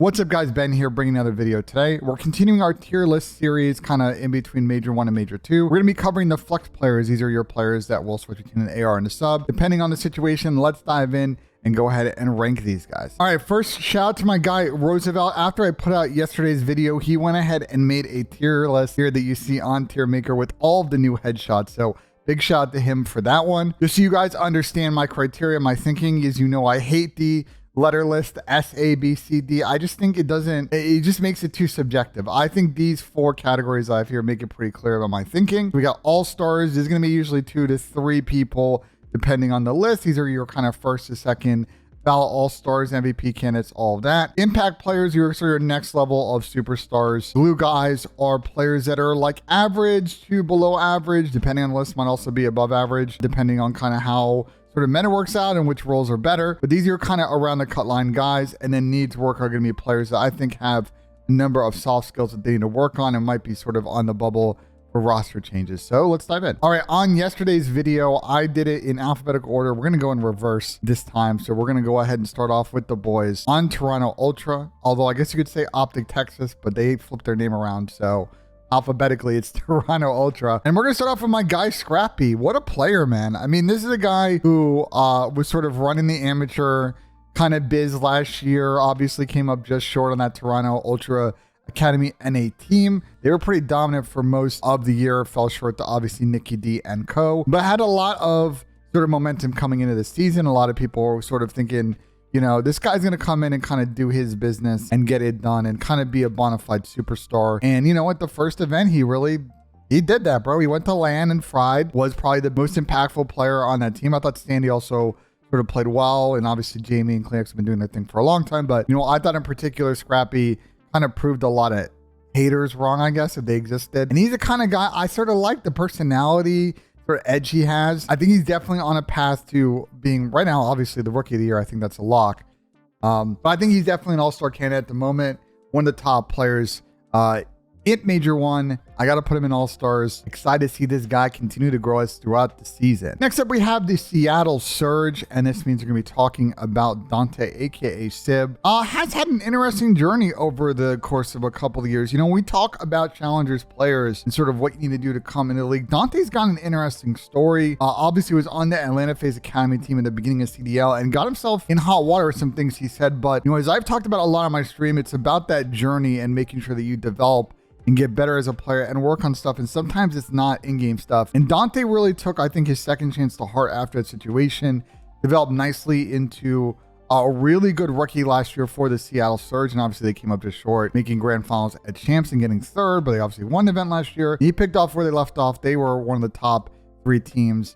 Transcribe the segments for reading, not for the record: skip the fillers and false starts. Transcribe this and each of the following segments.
What's up guys, Ben here bringing another video today. We're continuing our tier list series kind of in between Major 1 and Major 2. We're going to be covering the flex players. These are your players that will switch between an AR and a sub. Depending on the situation, let's dive in and go ahead and rank these guys. All right, first shout out to my guy Roosevelt. After I put out yesterday's video, he went ahead and made a tier list here that you see on Tier Maker with all of the new headshots. So big shout out to him for that one. Just so you guys understand my criteria, my thinking is, you know, I hate the letter list, S, A, B, C, D. I just think it just makes it too subjective. I think these four categories I have here make it pretty clear about my thinking. We got all-stars. There's going to be usually 2 to 3 people depending on the list. These are your kind of first to second ballot all-stars, MVP candidates, all of that. Impact players, your sort of next level of superstars. Blue guys are players that are like average to below average, depending on the list, might also be above average, depending on kind of how sort of meta works out and which roles are better. But these are kind of around the cut line guys, and then needs work are going to be players that I think have a number of soft skills that they need to work on and might be sort of on the bubble for roster changes. So let's dive in. All right, on yesterday's video, I did it in alphabetical order. We're going to go in reverse this time. So we're going to go ahead and start off with the boys on Toronto Ultra, although I guess you could say OpTic Texas, but they flipped their name around. So alphabetically, it's Toronto Ultra. And we're going to start off with my guy, Scrappy. What a player, man. I mean, this is a guy who was sort of running the amateur kind of biz last year. Obviously came up just short on that Toronto Ultra Academy NA team. They were pretty dominant for most of the year. Fell short to obviously Nicky D and co. But had a lot of sort of momentum coming into the season. A lot of people were sort of thinking, you know, this guy's going to come in and kind of do his business and get it done and kind of be a bona fide superstar. And you know what? The first event, he did that, bro. He went to LAN and fried, was probably the most impactful player on that team. I thought Sandy also sort of played well. And obviously Jamie and Kleenex have been doing their thing for a long time. But, you know, I thought in particular, Scrappy kind of proved a lot of haters wrong, I guess, if they existed. And he's the kind of guy I sort of like the personality, sort of edge he has. I think he's definitely on a path to being, right now, obviously the rookie of the year. I think that's a lock. But I think he's definitely an all-star candidate at the moment. One of the top players in Major 1. I got to put him in all-stars. Excited to see this guy continue to grow us throughout the season. Next up, we have the Seattle Surge, and this means we're going to be talking about Dante, aka Sib. Has had an interesting journey over the course of a couple of years. You know, when we talk about challengers players and sort of what you need to do to come into the league, Dante's got an interesting story. Obviously was on the Atlanta FaZe Academy team at the beginning of CDL and got himself in hot water with some things he said. But, you know, as I've talked about a lot on my stream, it's about that journey and making sure that you develop and get better as a player and work on stuff. And sometimes it's not in-game stuff. And Dante really took, I think, his second chance to heart after that situation, developed nicely into a really good rookie last year for the Seattle Surge. And obviously they came up just short, making grand finals at champs and getting third, but they obviously won the event last year. He picked off where they left off. They were one of the top 3 teams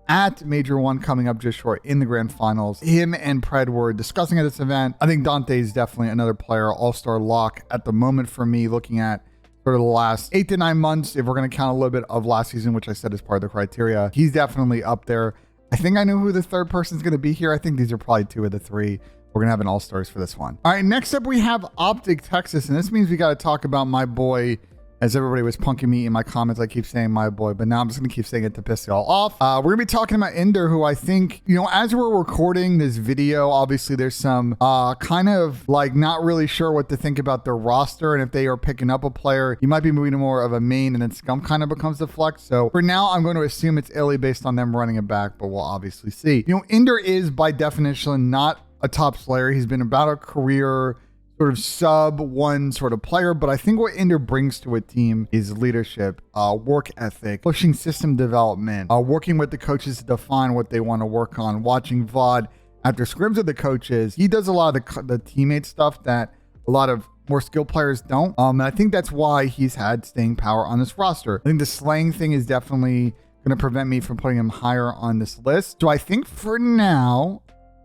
at Major 1, coming up just short in the grand finals. Him and Pred were discussing at this event. I think Dante is definitely another player, all-star lock at the moment for me, looking at sort of the last 8 to 9 months. If we're going to count a little bit of last season, which I said is part of the criteria, he's definitely up there. I think I know who the third person is going to be here. I think these are probably 2 of the 3. We're going to have an all-stars for this one. All right, next up we have OpTic Texas, and this means we got to talk about my boy. As everybody was punking me in my comments, I keep saying my boy, but now I'm just going to keep saying it to piss y'all off. We're going to be talking about Ender, who I think, you know, as we're recording this video, obviously there's some kind of like not really sure what to think about their roster. And if they are picking up a player, you might be moving to more of a main, and then Scum kind of becomes the flex. So for now, I'm going to assume it's ILLEY based on them running it back, but we'll obviously see. You know, Ender is by definition not a top player. He's been about a career sort of sub 1 sort of player, but I think what Ender brings to a team is leadership, work ethic, pushing system development, working with the coaches to define what they want to work on, watching VOD after scrims with the coaches. He does a lot of the teammate stuff that a lot of more skilled players don't. And I think that's why he's had staying power on this roster. I think the slaying thing is definitely going to prevent me from putting him higher on this list. So I think for now,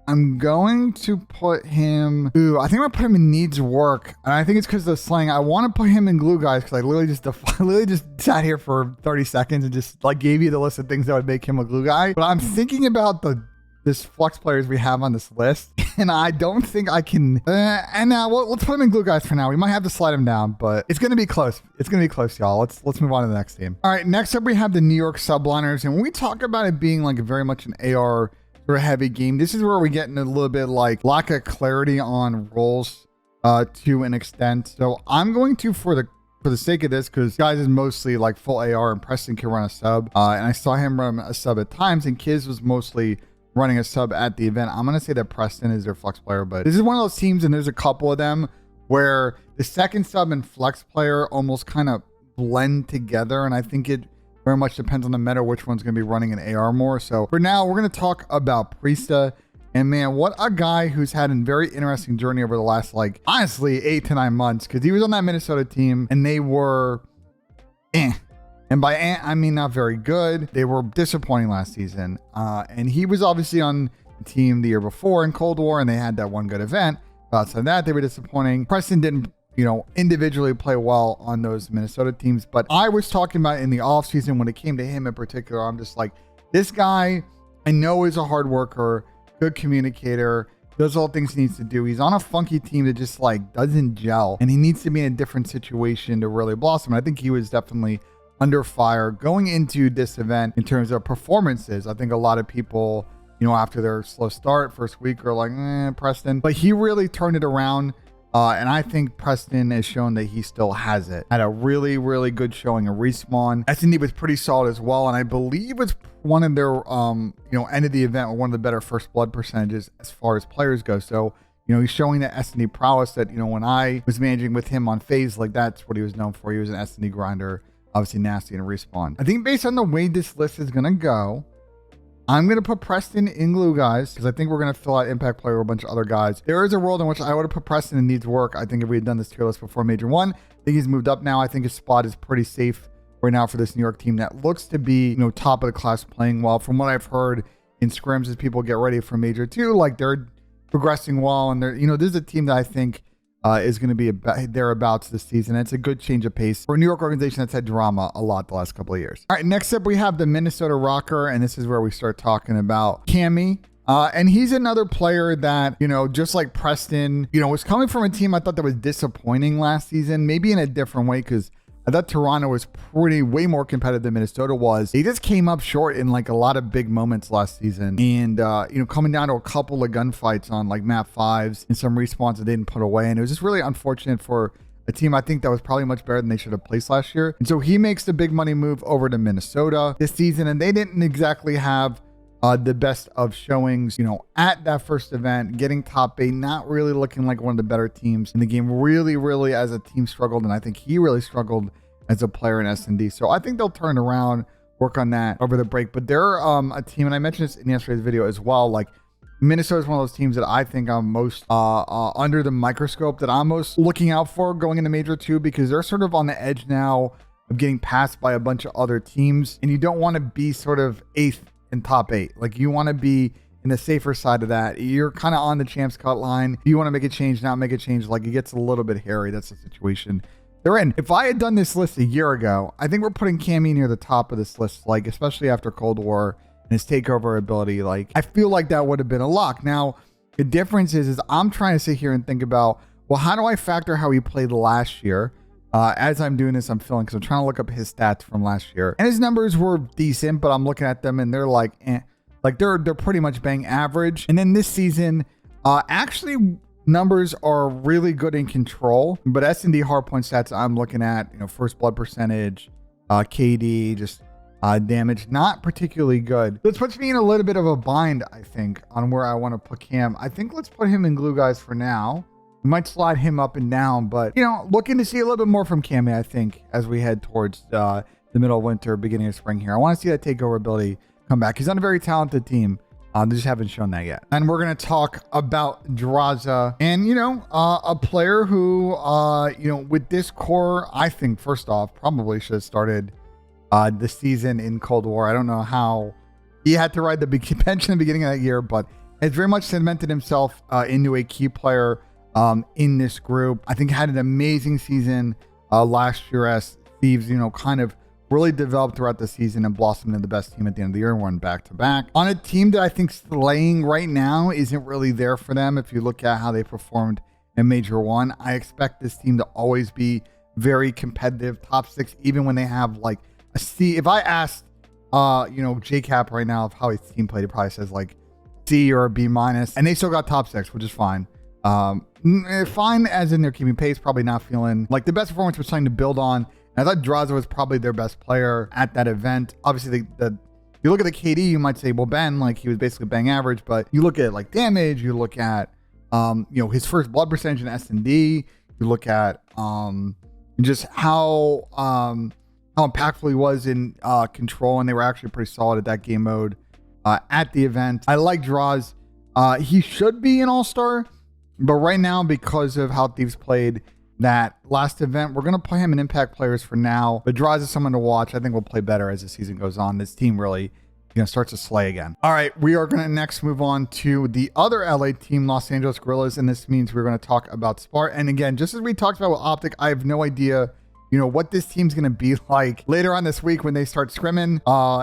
I'm going to put him, I think I'm going to put him in needs work. And I think it's because of the slang. I want to put him in glue guys because I literally just sat here for 30 seconds and just like gave you the list of things that would make him a glue guy. But I'm thinking about this flex players we have on this list, and I don't think I can. And now let's put him in glue guys for now. We might have to slide him down, but it's going to be close. It's going to be close, y'all. Let's move on to the next team. All right, next up we have the New York Subliners, and when we talk about it being like very much an AR sort of heavy game, this is where we get into a little bit like lack of clarity on roles to an extent. So I'm going to, for the sake of this, because guys is mostly like full AR and Preston can run a sub, and I saw him run a sub at times, and Kiz was mostly running a sub at the event. I'm going to say that Preston is their flex player, but this is one of those teams, and there's a couple of them where the second sub and flex player almost kind of blend together, and I think it very much depends on the meta which one's going to be running an AR more. So for now, we're going to talk about Priesta. And man, what a guy who's had a very interesting journey over the last, like, honestly, 8 to 9 months, because he was on that Minnesota team and they were And by I mean not very good. They were disappointing last season. And he was obviously on the team the year before in Cold War, and they had that one good event. But outside of that, they were disappointing. Preston didn't, individually play well on those Minnesota teams. But I was talking about in the offseason when it came to him in particular, I'm just like, this guy I know is a hard worker, good communicator, does all the things he needs to do. He's on a funky team that just like doesn't gel, and he needs to be in a different situation to really blossom. And I think he was definitely under fire going into this event in terms of performances. I think a lot of people, after their slow start first week are like, Preston, but he really turned it around. And I think Preston has shown that he still has it. Had a really, really good showing of Respawn. S&D was pretty solid as well. And I believe it's one of their, end of the event with one of the better first blood percentages as far as players go. So, he's showing that S&D prowess that, when I was managing with him on FaZe, like that's what he was known for. He was an S&D grinder, obviously nasty and Respawn. I think based on the way this list is going to go, I'm going to put Preston in glue, guys, because I think we're going to fill out impact player with a bunch of other guys. There is a world in which I would have put Preston in needs work. I think if we had done this tier list before Major 1, I think he's moved up now. I think his spot is pretty safe right now for this New York team that looks to be, top of the class playing well. From what I've heard in scrims as people get ready for Major 2, like they're progressing well. And they're, this is a team that I think is going to be thereabouts this season. It's a good change of pace for a New York organization that's had drama a lot the last couple of years. All right, next up we have the Minnesota RØKKR, and this is where we start talking about Cammy. And he's another player that, just like Preston, was coming from a team I thought that was disappointing last season, maybe in a different way, because I thought Toronto was way more competitive than Minnesota was. They just came up short in like a lot of big moments last season. And, coming down to a couple of gunfights on like map 5s and some respawns that they didn't put away. And it was just really unfortunate for a team I think that was probably much better than they should have placed last year. And so he makes the big money move over to Minnesota this season. And they didn't exactly have the best of showings, at that first event, getting top 8, not really looking like one of the better teams in the game. Really, as a team struggled, and I think he really struggled as a player in S&D. So I think they'll turn around, work on that over the break. But they're a team, and I mentioned this in yesterday's video as well, like Minnesota is one of those teams that I think I'm most under the microscope, that I'm most looking out for going into Major 2, because they're sort of on the edge now of getting passed by a bunch of other teams, and you don't want to be sort of 8th in top 8. Like you want to be in the safer side of that. You're kind of on the champs cut line. If you want to make a change, not make a change, like it gets a little bit hairy. That's the situation they're in. If I had done this list a year ago, I think we're putting Cammy near the top of this list, like especially after Cold War and his takeover ability. Like I feel like that would have been a lock. Now the difference is I'm trying to sit here and think about, well, how do I factor how he played last year? As I'm doing this, I'm feeling, because I'm trying to look up his stats from last year, and his numbers were decent, but I'm looking at them and they're like, like they're pretty much bang average. And then this season, actually numbers are really good in control, but S&D hardpoint stats I'm looking at, first blood percentage, KD, just damage, not particularly good. This puts me in a little bit of a bind, I think, on where I want to put Cam. I think let's put him in glue, guys, for now. We might slide him up and down, but, looking to see a little bit more from Cammy, I think, as we head towards the middle of winter, beginning of spring here. I want to see that takeover ability come back. He's on a very talented team. They just haven't shown that yet. And we're going to talk about Draza, and, a player who, with this core, I think, first off, probably should have started the season in Cold War. I don't know how he had to ride the big bench in the beginning of that year, but has very much cemented himself into a key player in this group. I think had an amazing season last year as Thieves, kind of really developed throughout the season and blossomed into the best team at the end of the year and won back-to-back. On a team that I think slaying right now isn't really there for them. If you look at how they performed in Major 1, I expect this team to always be very competitive, top 6, even when they have like a C. If I asked, JCap right now of how his team played, it probably says like C or a B-, and they still got top 6, which is fine. Fine as in they're keeping pace, probably not feeling like the best performance was something to build on. And I thought Draza was probably their best player at that event. Obviously, you look at the KD, you might say, well, Ben, like he was basically bang average, but you look at like damage, you look at, his first blood percentage in S&D, you look at just how impactful he was in control, and they were actually pretty solid at that game mode at the event. I like Draws. He should be an all-star, but right now, because of how Thieves played that last event, we're going to play him in impact players for now. But Draws is someone to watch. I think we'll play better as the season goes on. This team really starts to slay again. All right, we are going to next move on to the other LA team, Los Angeles Guerrillas, and this means we're going to talk about Spart. And again, just as we talked about with OpTic, I have no idea what this team's going to be like later on this week when they start scrimming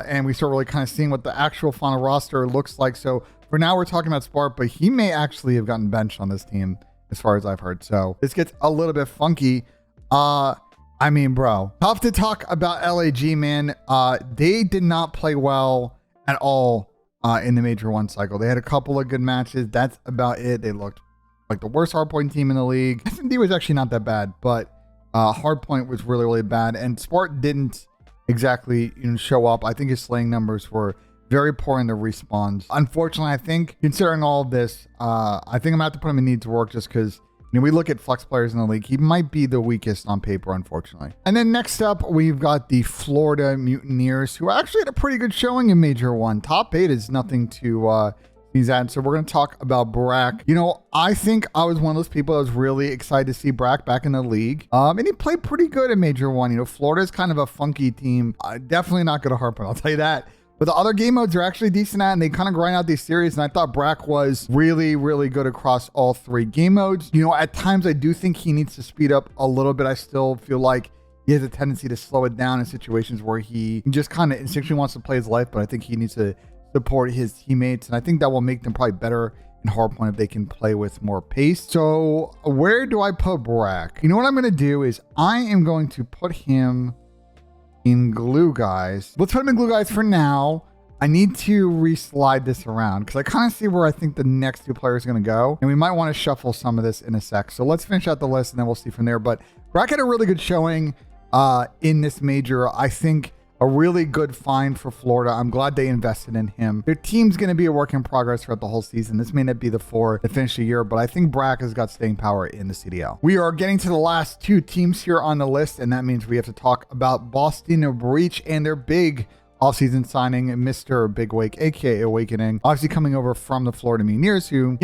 and we start really kind of seeing what the actual final roster looks like. So for now, we're talking about Spart, but he may actually have gotten benched on this team as far as I've heard. So this gets a little bit funky. I mean, bro, tough to talk about LAG, man. They did not play well at all in the Major 1 cycle. They had a couple of good matches. That's about it. They looked like the worst hardpoint team in the league. S&D was actually not that bad, but hardpoint was really, really bad. And Spart didn't exactly show up. I think his slaying numbers were very poor in the respawns. Unfortunately, I think considering all of this, I think I'm gonna have to put him in need to work just because we look at flex players in the league. He might be the weakest on paper, unfortunately. And then next up, we've got the Florida Mutineers, who actually had a pretty good showing in Major 1. Top 8 is nothing to sneeze at. So we're going to talk about Brack. I think I was one of those people that was really excited to see Brack back in the league. And he played pretty good in Major 1. Florida's kind of a funky team. Definitely not good at hardpoint, I'll tell you that. But the other game modes are actually decent at, and they kind of grind out these series. And I thought Brack was really, really good across all 3 game modes. At times I do think he needs to speed up a little bit. I still feel like he has a tendency to slow it down in situations where he just kind of instinctually wants to play his life. But I think he needs to support his teammates. And I think that will make them probably better in hardpoint if they can play with more pace. So where do I put Brack? What I'm going to do is I am going to put him in glue guys. Let's put him in glue guys for now. I need to reslide this around because I kind of see where I think the next 2 players are going to go, and we might want to shuffle some of this in a sec. So let's finish out the list and then we'll see from there. But Brack had a really good showing in this major. I think a really good find for Florida. I'm glad they invested in him. Their team's going to be a work in progress throughout the whole season. This may not be the 4 that finish the year, but I think Brack has got staying power in the CDL. We are getting to the last 2 teams here on the list, and that means we have to talk about Boston Breach and their big offseason signing, Mr. Big Wake, aka Awakening, obviously coming over from the Florida Mutineers, who,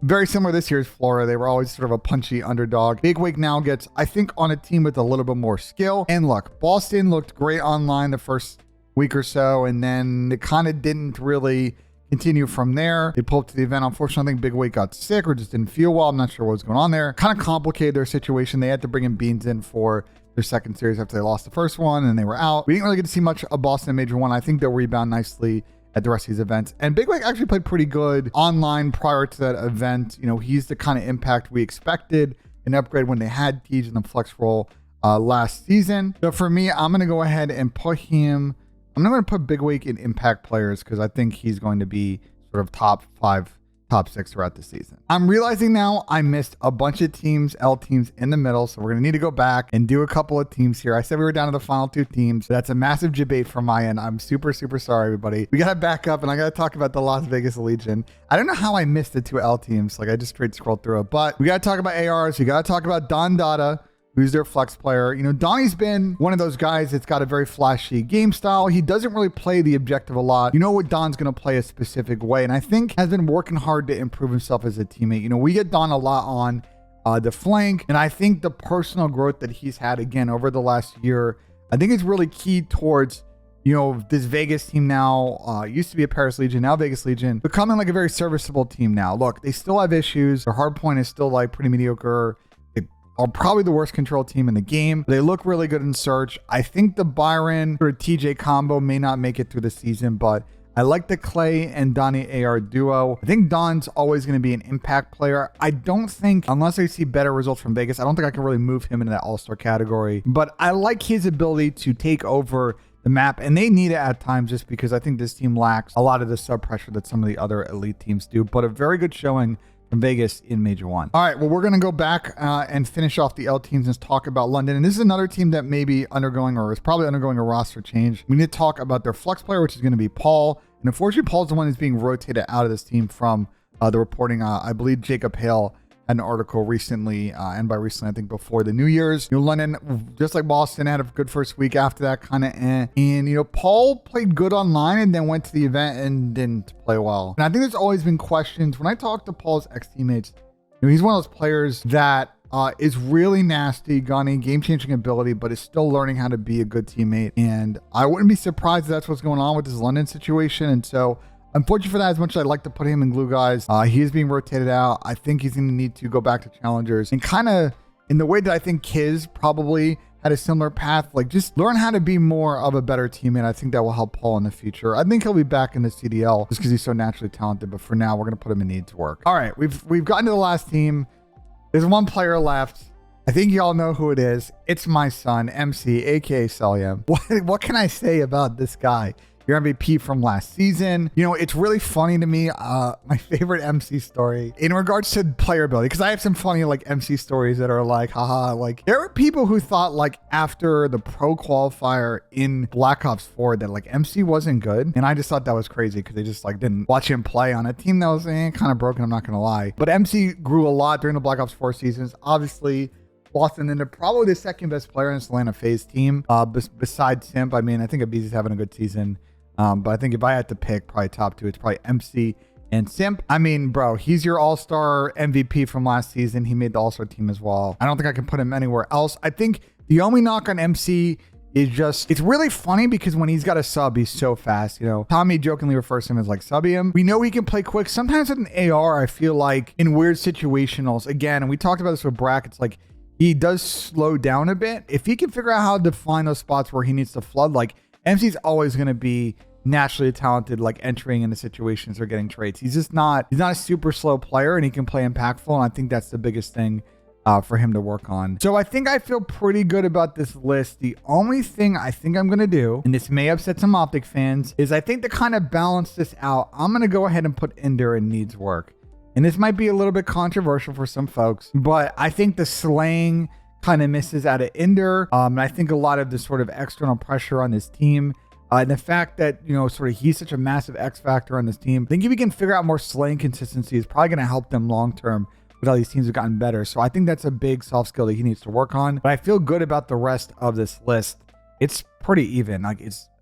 very similar this year's Florida. They were always sort of a punchy underdog. Big Wake now gets, I think, on a team with a little bit more skill. And look, Boston looked great online the first week or so, and then it kind of didn't really continue from there. They pulled up to the event. Unfortunately, I think Big Wake got sick or just didn't feel well. I'm not sure what was going on there. Kind of complicated their situation. They had to bring in Beans in for their second series after they lost the first one, and they were out. We didn't really get to see much of Boston in Major 1. I think they'll rebound nicely at the rest of these events. And Big Wake actually played pretty good online prior to that event. He's the kind of impact we expected, an upgrade when they had Tej in the flex role last season. So for me, I'm going to go ahead and put him, I'm not going to put Big Wake in impact players because I think he's going to be sort of top 5, top 6 throughout the season. I'm realizing now I missed a bunch of teams, L teams in the middle. So we're going to need to go back and do a couple of teams here. I said we were down to the final 2 teams. That's a massive debate from my end. I'm super, super sorry, everybody. We got to back up and I got to talk about the Las Vegas Legion. I don't know how I missed the 2 L teams. Like I just straight scrolled through it, but we got to talk about ARs. We got to talk about Don Dada, who's their flex player. Donnie's been one of those guys that's got a very flashy game style. He doesn't really play the objective a lot. What Don's going to play a specific way, and I think has been working hard to improve himself as a teammate. We get Don a lot on the flank, and I think the personal growth that he's had, again, over the last year, I think is really key towards, this Vegas team now, used to be a Paris Legion, now Vegas Legion, becoming like a very serviceable team now. Look, they still have issues. Their hard point is still like pretty mediocre. Are probably the worst control team in the game. They look really good in search. I think the Byron or TJ combo may not make it through the season, but I like the Clay and Donnie AR duo. I think Don's always going to be an impact player. I don't think, unless I see better results from Vegas, I don't think I can really move him into that all-star category. But I like his ability to take over the map, and they need it at times just because I think this team lacks a lot of the sub pressure that some of the other elite teams do. But a very good showing from Vegas in Major 1. All right, well, we're going to go back and finish off the L teams and talk about London. And this is another team that may be undergoing, or is probably undergoing, a roster change. We need to talk about their flex player, which is going to be Paul. And unfortunately, Paul's the one who's being rotated out of this team from the reporting. I believe Jacob Hale had an article recently, and by recently, I think before the New Year's. London, just like Boston, had a good first week. After that, kind of And, Paul played good online and then went to the event and didn't play well. And I think there's always been questions. When I talk to Paul's ex-teammates, he's one of those players that is really nasty, got a game-changing ability, but is still learning how to be a good teammate. And I wouldn't be surprised if that's what's going on with this London situation. And so, unfortunately for that, as much as I'd like to put him in glue guys, he is being rotated out. I think he's going to need to go back to challengers and kind of in the way that I think Kiz probably had a similar path, like just learn how to be more of a better teammate. I think that will help Paul in the future. I think he'll be back in the CDL just because he's so naturally talented. But for now, we're going to put him in needs work. All right, we've gotten to the last team. There's one player left. I think y'all know who it is. It's my son, MC, aka Celium. What can I say about this guy? Your MVP from last season. It's really funny to me. My favorite MC story in regards to player ability, because I have some funny MC stories that are haha. There were people who thought after the pro qualifier in Black Ops 4 that MC wasn't good, and I just thought that was crazy because they just didn't watch him play on a team that was kind of broken. I'm not gonna lie, but MC grew a lot during the Black Ops 4 seasons. Obviously, Boston ended probably the second best player in this Atlanta FaZe team, besides Simp. I think Abizi's having a good season. But I think if I had to pick probably top two, it's probably MC and Simp. Bro, he's your all-star MVP from last season. He made the all-star team as well. I don't think I can put him anywhere else. I think the only knock on MC is just, it's really funny because when he's got a sub, he's so fast. Tommy jokingly refers to him as subium. We know he can play quick. Sometimes with an AR, I feel in weird situationals, again, and we talked about this with brackets, he does slow down a bit. If he can figure out how to find those spots where he needs to flood, MC's always going to be naturally talented, entering into situations or getting trades. He's not a super slow player, and he can play impactful. And I think that's the biggest thing for him to work on. So I think I feel pretty good about this list. The only thing I think I'm going to do, and this may upset some OpTic fans, is I think to kind of balance this out, I'm going to go ahead and put Ender in needs work. And this might be a little bit controversial for some folks, but I think the slaying kind of misses out of Ender. And I think a lot of the sort of external pressure on this team, and the fact that, he's such a massive X factor on this team, I think if we can figure out more slaying consistency, is probably going to help them long term with how these teams have gotten better. So I think that's a big soft skill that he needs to work on. But I feel good about the rest of this list. It's pretty even.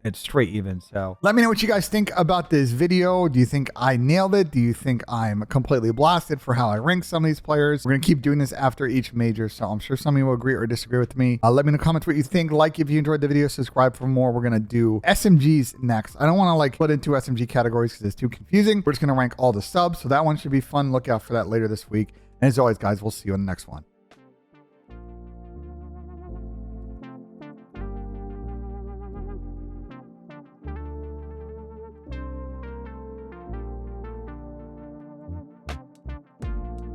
It's straight even. So let me know what you guys think about this video. Do you think I nailed it? Do you think I'm completely blasted for how I rank some of these players? We're going to keep doing this after each major, so I'm sure some of you will agree or disagree with me. Let me know in the comments what you think. If you enjoyed the video, subscribe for more. We're going to do SMGs next. I don't want to split into SMG categories because it's too confusing. We're just going to rank all the subs, so that one should be fun. Look out for that later this week. And as always, guys, we'll see you in the next one.